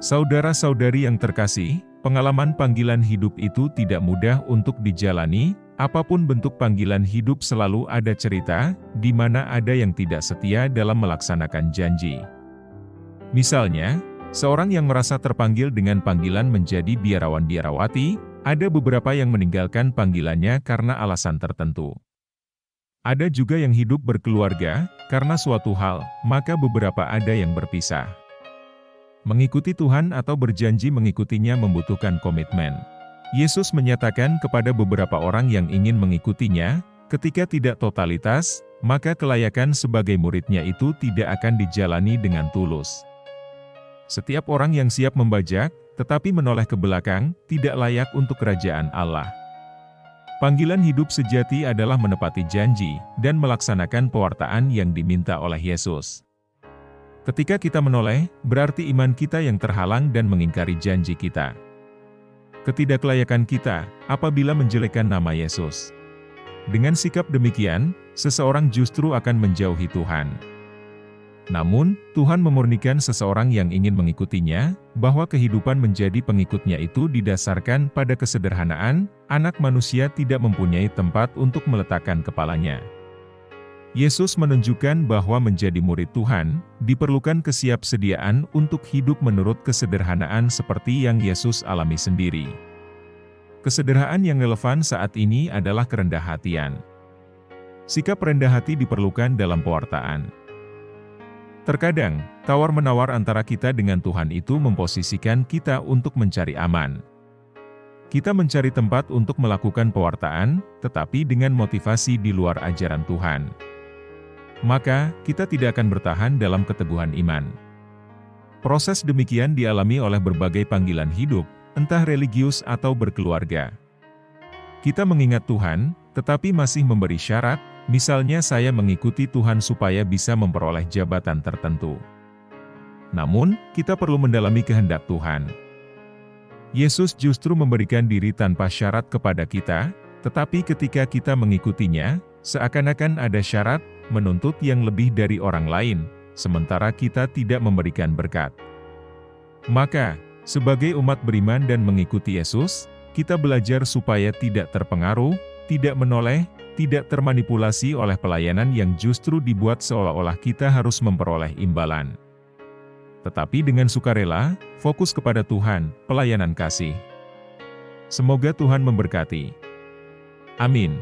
Saudara-saudari yang terkasih, pengalaman panggilan hidup itu tidak mudah untuk dijalani. Apapun bentuk panggilan hidup, selalu ada cerita, di mana ada yang tidak setia dalam melaksanakan janji. Misalnya, seorang yang merasa terpanggil dengan panggilan menjadi biarawan-biarawati, ada beberapa yang meninggalkan panggilannya karena alasan tertentu. Ada juga yang hidup berkeluarga, karena suatu hal, maka beberapa ada yang berpisah. Mengikuti Tuhan atau berjanji mengikutinya membutuhkan komitmen. Yesus menyatakan kepada beberapa orang yang ingin mengikutinya, ketika tidak totalitas, maka kelayakan sebagai muridnya itu tidak akan dijalani dengan tulus. Setiap orang yang siap membajak, tetapi menoleh ke belakang, tidak layak untuk kerajaan Allah. Panggilan hidup sejati adalah menepati janji, dan melaksanakan pewartaan yang diminta oleh Yesus. Ketika kita menoleh, berarti iman kita yang terhalang dan mengingkari janji kita. Ketidaklayakan kita, apabila menjelekkan nama Yesus. Dengan sikap demikian, seseorang justru akan menjauhi Tuhan. Namun, Tuhan memurnikan seseorang yang ingin mengikutinya, bahwa kehidupan menjadi pengikutnya itu didasarkan pada kesederhanaan. Anak manusia tidak mempunyai tempat untuk meletakkan kepalanya. Yesus menunjukkan bahwa menjadi murid Tuhan, diperlukan kesiapsediaan untuk hidup menurut kesederhanaan seperti yang Yesus alami sendiri. Kesederhanaan yang relevan saat ini adalah kerendah hatian. Sikap rendah hati diperlukan dalam pewartaan. Terkadang, tawar-menawar antara kita dengan Tuhan itu memposisikan kita untuk mencari aman. Kita mencari tempat untuk melakukan pewartaan, tetapi dengan motivasi di luar ajaran Tuhan. Maka, kita tidak akan bertahan dalam keteguhan iman. Proses demikian dialami oleh berbagai panggilan hidup, entah religius atau berkeluarga. Kita mengingat Tuhan, tetapi masih memberi syarat, misalnya saya mengikuti Tuhan supaya bisa memperoleh jabatan tertentu. Namun, kita perlu mendalami kehendak Tuhan. Yesus justru memberikan diri tanpa syarat kepada kita, tetapi ketika kita mengikutinya, seakan-akan ada syarat, menuntut yang lebih dari orang lain, sementara kita tidak memberikan berkat. Maka, sebagai umat beriman dan mengikuti Yesus, kita belajar supaya tidak terpengaruh, tidak menoleh, tidak termanipulasi oleh pelayanan yang justru dibuat seolah-olah kita harus memperoleh imbalan. Tetapi dengan sukarela, fokus kepada Tuhan, pelayanan kasih. Semoga Tuhan memberkati. Amin.